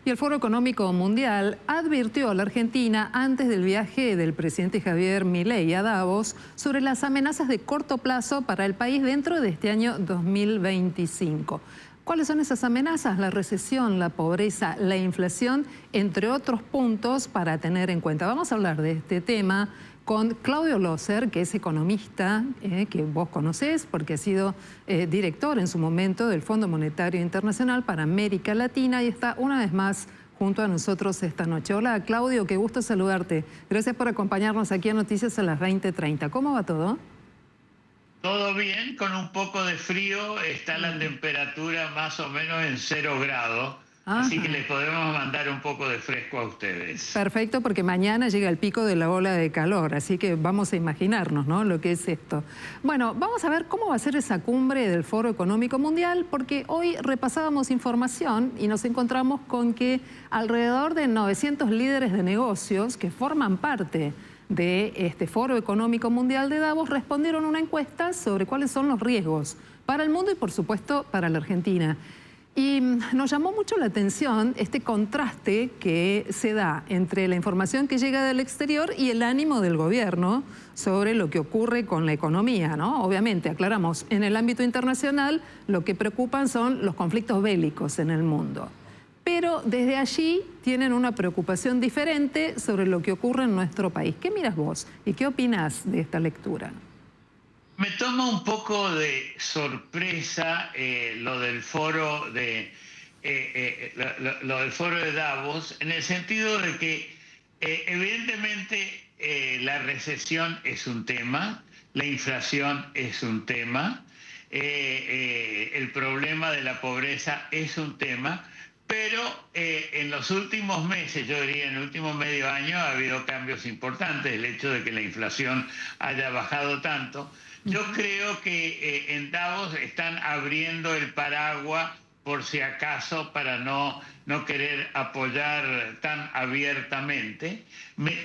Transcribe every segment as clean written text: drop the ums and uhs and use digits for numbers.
Y el Foro Económico Mundial advirtió a la Argentina antes del viaje del presidente Javier Milei a Davos sobre las amenazas de corto plazo para el país dentro de este año 2025. ¿Cuáles son esas amenazas? La recesión, la pobreza, la inflación, entre otros puntos para tener en cuenta. Vamos a hablar de este tema con Claudio Loser, que es economista, que vos conocés porque ha sido director en su momento del Fondo Monetario Internacional para América Latina y está una vez más junto a nosotros esta noche. Hola Claudio, qué gusto saludarte. Gracias por acompañarnos aquí a Noticias a las 20:30. ¿Cómo va todo? Todo bien, con un poco de frío, está la temperatura más o menos en 0 grados. Así que les podemos mandar un poco de fresco a ustedes. Perfecto, porque mañana llega el pico de la ola de calor, así que vamos a imaginarnos, ¿no?, lo que es esto. Bueno, vamos a ver cómo va a ser esa cumbre del Foro Económico Mundial, porque hoy repasábamos información y nos encontramos con que alrededor de 900 líderes de negocios que forman parte de este Foro Económico Mundial de Davos respondieron a una encuesta sobre cuáles son los riesgos para el mundo y, por supuesto, para la Argentina. Y nos llamó mucho la atención este contraste que se da entre la información que llega del exterior y el ánimo del gobierno sobre lo que ocurre con la economía, ¿no? Obviamente, aclaramos, en el ámbito internacional lo que preocupan son los conflictos bélicos en el mundo. Pero desde allí tienen una preocupación diferente sobre lo que ocurre en nuestro país. ¿Qué miras vos y qué opinás de esta lectura? Me toma un poco de sorpresa lo del foro lo del foro de Davos, en el sentido de que evidentemente la recesión es un tema, la inflación es un tema, el problema de la pobreza es un tema, pero en los últimos meses, yo diría en el último medio año, ha habido cambios importantes. El hecho de que la inflación haya bajado tanto. Yo creo que en Davos están abriendo el paraguas por si acaso para no querer apoyar tan abiertamente.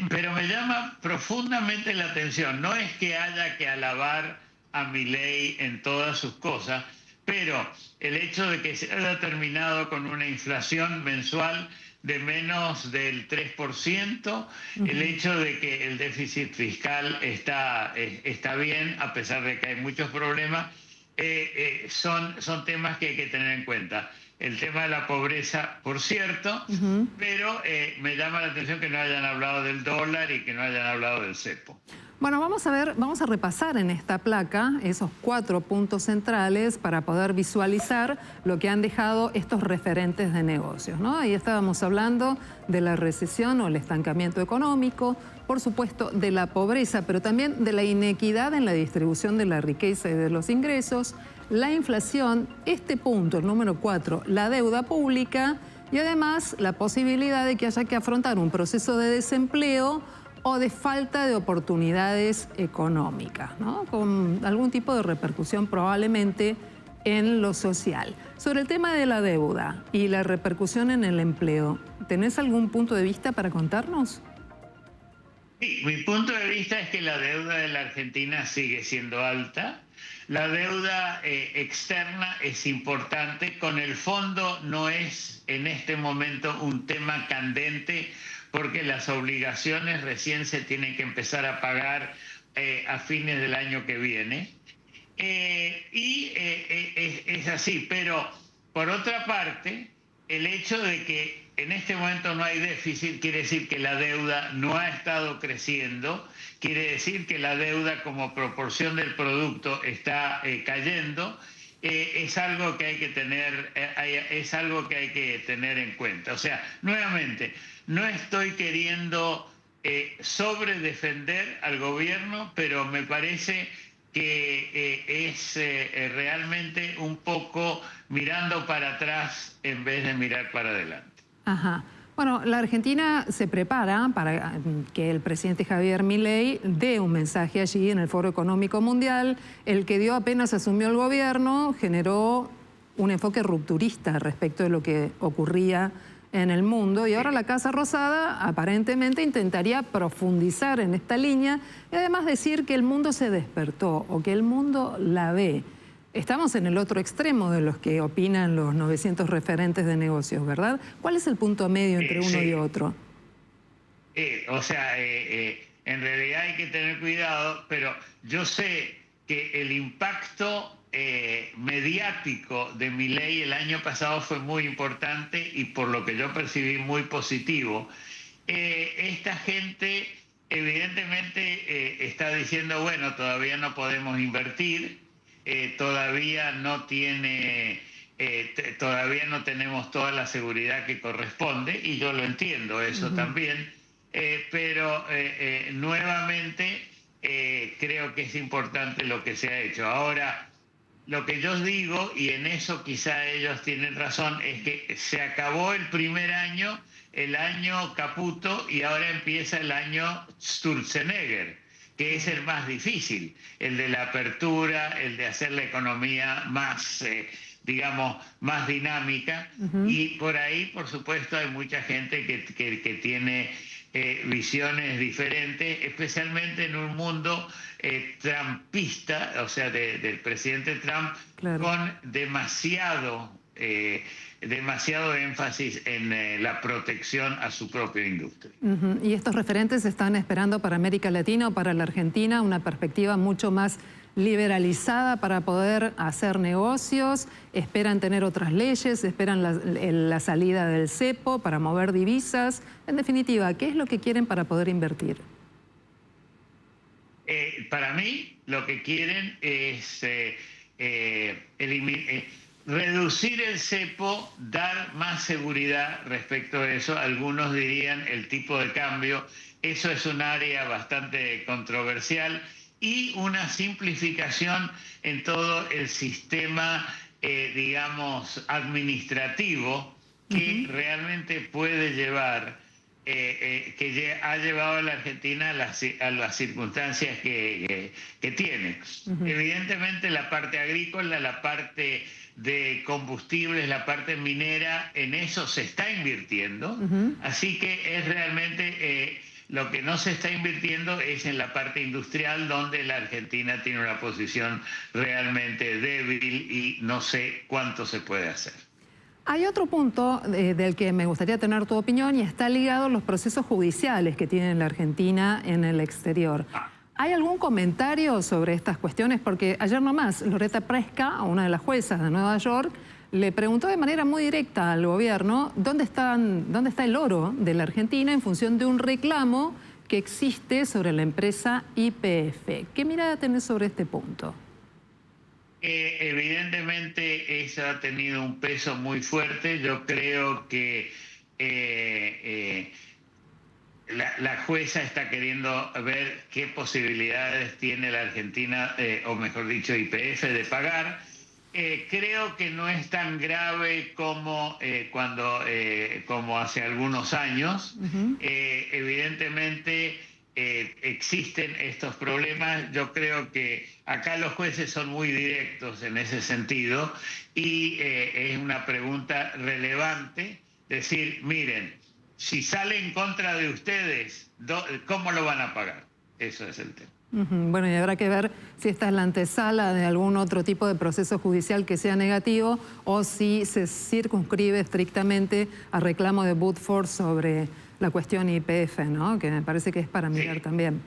Pero me llama profundamente la atención. No es que haya que alabar a Milei en todas sus cosas, pero el hecho de que se haya terminado con una inflación mensual de menos del 3%, el hecho de que el déficit fiscal está bien, a pesar de que hay muchos problemas, son temas que hay que tener en cuenta. El tema de la pobreza, por cierto, pero me llama la atención que no hayan hablado del dólar y que no hayan hablado del cepo. Bueno, vamos a repasar en esta placa esos 4 puntos centrales para poder visualizar lo que han dejado estos referentes de negocios, ¿no? Ahí estábamos hablando de la recesión o el estancamiento económico, por supuesto de la pobreza, pero también de la inequidad en la distribución de la riqueza y de los ingresos, la inflación, este punto, el número 4, la deuda pública y además la posibilidad de que haya que afrontar un proceso de desempleo o de falta de oportunidades económicas, ¿no?, con algún tipo de repercusión probablemente en lo social. Sobre el tema de la deuda y la repercusión en el empleo, ¿tenés algún punto de vista para contarnos? Sí, mi punto de vista es que la deuda de la Argentina sigue siendo alta. La deuda externa es importante. Con el fondo no es en este momento un tema candente, porque las obligaciones recién se tienen que empezar a pagar a fines del año que viene. Es así, pero por otra parte, el hecho de que en este momento no hay déficit quiere decir que la deuda no ha estado creciendo, quiere decir que la deuda como proporción del producto está cayendo. Es algo que hay que tener en cuenta. O sea, nuevamente, no estoy queriendo sobredefender al gobierno, pero me parece que es realmente un poco mirando para atrás en vez de mirar para adelante. Ajá. Bueno, la Argentina se prepara para que el presidente Javier Milei dé un mensaje allí en el Foro Económico Mundial. El que dio apenas asumió el gobierno generó un enfoque rupturista respecto de lo que ocurría en el mundo y ahora la Casa Rosada aparentemente intentaría profundizar en esta línea y además decir que el mundo se despertó o que el mundo la ve. estamos en el otro extremo de los que opinan los 900 referentes de negocios, ¿verdad? ¿Cuál es el punto medio entre uno y otro? En realidad hay que tener cuidado, pero yo sé que el impacto mediático de Milei el año pasado fue muy importante y por lo que yo percibí muy positivo. Esta gente evidentemente está diciendo, bueno, todavía no podemos invertir, todavía no tenemos toda la seguridad que corresponde, y yo lo entiendo eso también, pero nuevamente creo que es importante lo que se ha hecho. Ahora, lo que yo digo, y en eso quizá ellos tienen razón, es que se acabó el primer año, el año Caputo, y ahora empieza el año Sturzenegger, que es el más difícil, el de la apertura, el de hacer la economía más, digamos, más dinámica. Y por ahí, por supuesto, hay mucha gente que tiene visiones diferentes, especialmente en un mundo trumpista, o sea, del presidente Trump, claro, con demasiado énfasis en la protección a su propia industria. Y estos referentes están esperando para América Latina o para la Argentina una perspectiva mucho más liberalizada para poder hacer negocios, esperan tener otras leyes, esperan la salida del cepo para mover divisas. En definitiva, ¿qué es lo que quieren para poder invertir? Para mí, lo que quieren es reducir el cepo, dar más seguridad respecto a eso. Algunos dirían el tipo de cambio. Eso es un área bastante controversial. Y una simplificación en todo el sistema, digamos, administrativo, que realmente puede llevar, que ha llevado a la Argentina a las circunstancias que tiene. Evidentemente la parte agrícola, la parte de combustibles, la parte minera, en eso se está invirtiendo. Así que es realmente... lo que no se está invirtiendo es en la parte industrial, donde la Argentina tiene una posición realmente débil y no sé cuánto se puede hacer. Hay otro punto del que me gustaría tener tu opinión y está ligado a los procesos judiciales que tiene la Argentina en el exterior. ¿Hay algún comentario sobre estas cuestiones? Porque ayer nomás Loretta Preska, una de las juezas de Nueva York, le preguntó de manera muy directa al gobierno dónde está el oro de la Argentina en función de un reclamo que existe sobre la empresa YPF. ¿Qué mirada tenés sobre este punto? Evidentemente eso ha tenido un peso muy fuerte. Yo creo que la jueza está queriendo ver qué posibilidades tiene la Argentina, o mejor dicho YPF, de pagar. Creo que no es tan grave como como hace algunos años. Evidentemente existen estos problemas. Yo creo que acá los jueces son muy directos en ese sentido y es una pregunta relevante decir, miren, si sale en contra de ustedes, ¿cómo lo van a pagar? Eso es el tema. Bueno, y habrá que ver si esta es la antesala de algún otro tipo de proceso judicial que sea negativo o si se circunscribe estrictamente al reclamo de Woodford sobre la cuestión YPF, ¿no? Que me parece que es para mirar también.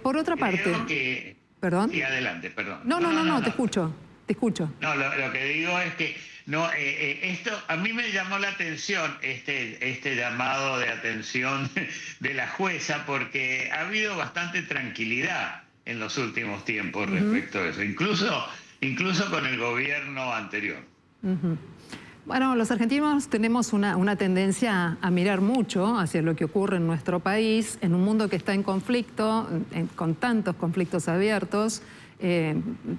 Por otra parte... ¿Perdón? Sí, adelante, perdón. No, te escucho. No, lo que digo es que esto a mí me llamó la atención, este llamado de atención de la jueza, porque ha habido bastante tranquilidad en los últimos tiempos respecto a eso, incluso con el gobierno anterior. Bueno, los argentinos tenemos una tendencia a mirar mucho hacia lo que ocurre en nuestro país, en un mundo que está en conflicto, con tantos conflictos abiertos.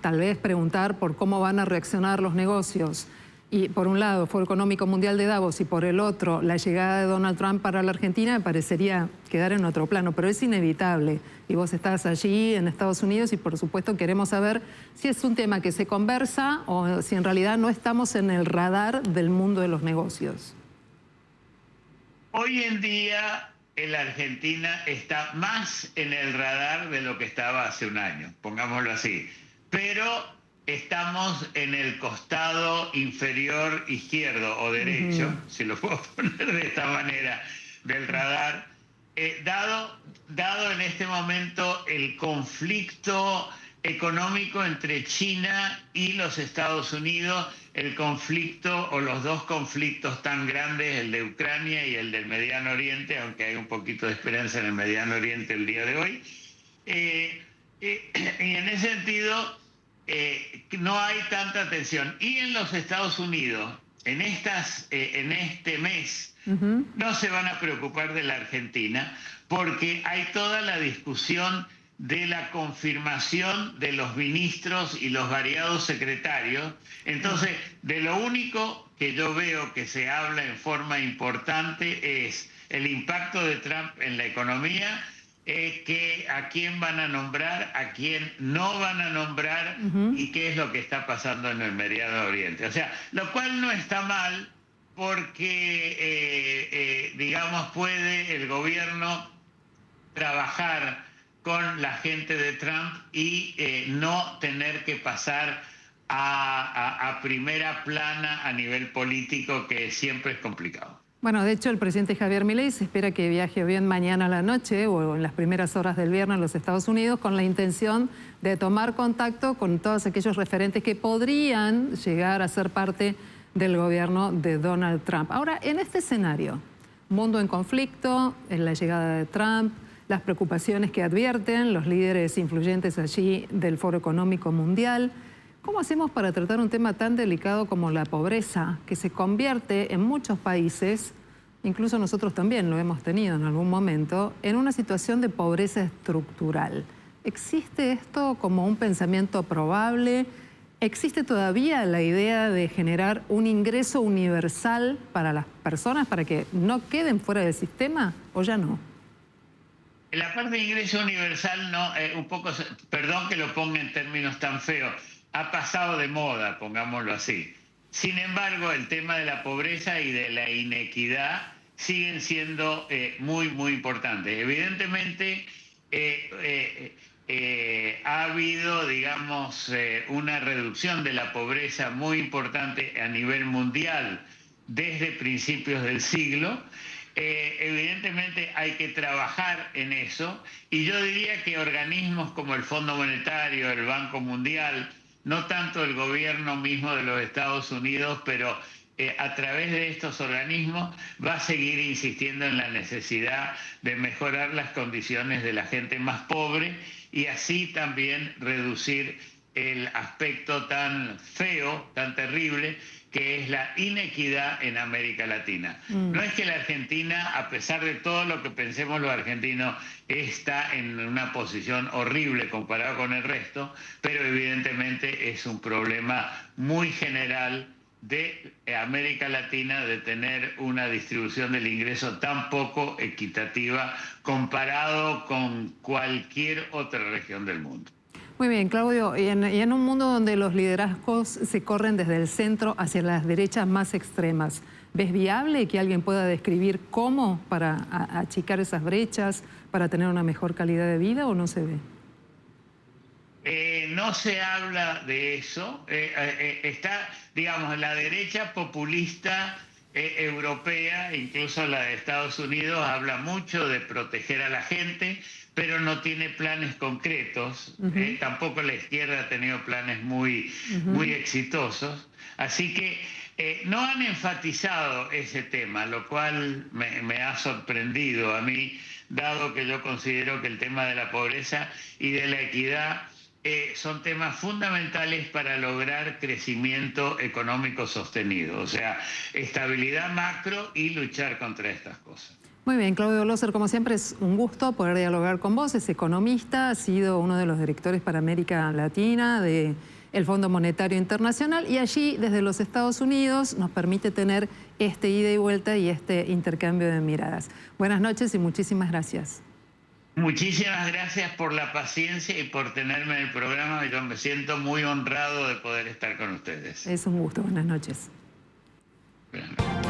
Tal vez preguntar por cómo van a reaccionar los negocios. Y por un lado, Foro Económico Mundial de Davos, y por el otro, la llegada de Donald Trump para la Argentina, me parecería quedar en otro plano, pero es inevitable. Y vos estás allí en Estados Unidos y por supuesto queremos saber si es un tema que se conversa o si en realidad no estamos en el radar del mundo de los negocios. Hoy en día la Argentina está más en el radar de lo que estaba hace un año, pongámoslo así. Pero estamos en el costado inferior izquierdo o derecho, si lo puedo poner de esta manera, del radar, dado en este momento el conflicto económico entre China y los Estados Unidos, el conflicto o los dos conflictos tan grandes, el de Ucrania y el del Mediano Oriente, aunque hay un poquito de esperanza en el Mediano Oriente el día de hoy. Y en ese sentido no hay tanta tensión. Y en los Estados Unidos, en este mes, no se van a preocupar de la Argentina, porque hay toda la discusión de la confirmación de los ministros y los variados secretarios. Entonces, de lo único que yo veo que se habla en forma importante es el impacto de Trump en la economía, que a quién van a nombrar, a quién no van a nombrar y qué es lo que está pasando en el Mediano Oriente. O sea, lo cual no está mal porque, digamos, puede el gobierno trabajar con la gente de Trump y no tener que pasar a primera plana a nivel político, que siempre es complicado. Bueno, de hecho, el presidente Javier Milei se espera que viaje bien mañana a la noche o en las primeras horas del viernes a los Estados Unidos con la intención de tomar contacto con todos aquellos referentes que podrían llegar a ser parte del gobierno de Donald Trump. Ahora, en este escenario, mundo en conflicto, en la llegada de Trump, las preocupaciones que advierten los líderes influyentes allí del Foro Económico Mundial, ¿cómo hacemos para tratar un tema tan delicado como la pobreza, que se convierte en muchos países, incluso nosotros también lo hemos tenido en algún momento, en una situación de pobreza estructural? ¿Existe esto como un pensamiento probable? ¿Existe todavía la idea de generar un ingreso universal para las personas para que no queden fuera del sistema o ya no? La parte de ingreso universal, no, un poco, perdón que lo ponga en términos tan feos, ha pasado de moda, pongámoslo así. Sin embargo, el tema de la pobreza y de la inequidad siguen siendo muy, muy importantes. Evidentemente, ha habido, digamos, una reducción de la pobreza muy importante a nivel mundial desde principios del siglo. Evidentemente hay que trabajar en eso, y yo diría que organismos como el Fondo Monetario, el Banco Mundial, no tanto el gobierno mismo de los Estados Unidos, pero a través de estos organismos va a seguir insistiendo en la necesidad de mejorar las condiciones de la gente más pobre y así también reducir el aspecto tan feo, tan terrible, que es la inequidad en América Latina. No es que la Argentina, a pesar de todo lo que pensemos los argentinos, está en una posición horrible comparado con el resto, pero evidentemente es un problema muy general de América Latina de tener una distribución del ingreso tan poco equitativa comparado con cualquier otra región del mundo. Muy bien, Claudio, y en un mundo donde los liderazgos se corren desde el centro hacia las derechas más extremas, ¿ves viable que alguien pueda describir cómo para achicar esas brechas, para tener una mejor calidad de vida, o no se ve? No se habla de eso. Está, digamos, la derecha populista europea, incluso la de Estados Unidos, habla mucho de proteger a la gente, pero no tiene planes concretos. Tampoco la izquierda ha tenido planes muy exitosos. Así que no han enfatizado ese tema, lo cual me ha sorprendido a mí, dado que yo considero que el tema de la pobreza y de la equidad son temas fundamentales para lograr crecimiento económico sostenido, o sea, estabilidad macro y luchar contra estas cosas. Muy bien, Claudio Loser, como siempre es un gusto poder dialogar con vos. Es economista, ha sido uno de los directores para América Latina del Fondo Monetario Internacional, y allí desde los Estados Unidos nos permite tener este ida y vuelta y este intercambio de miradas. Buenas noches y muchísimas gracias. Muchísimas gracias por la paciencia y por tenerme en el programa. Yo me siento muy honrado de poder estar con ustedes. Es un gusto. Buenas noches. Buenas noches.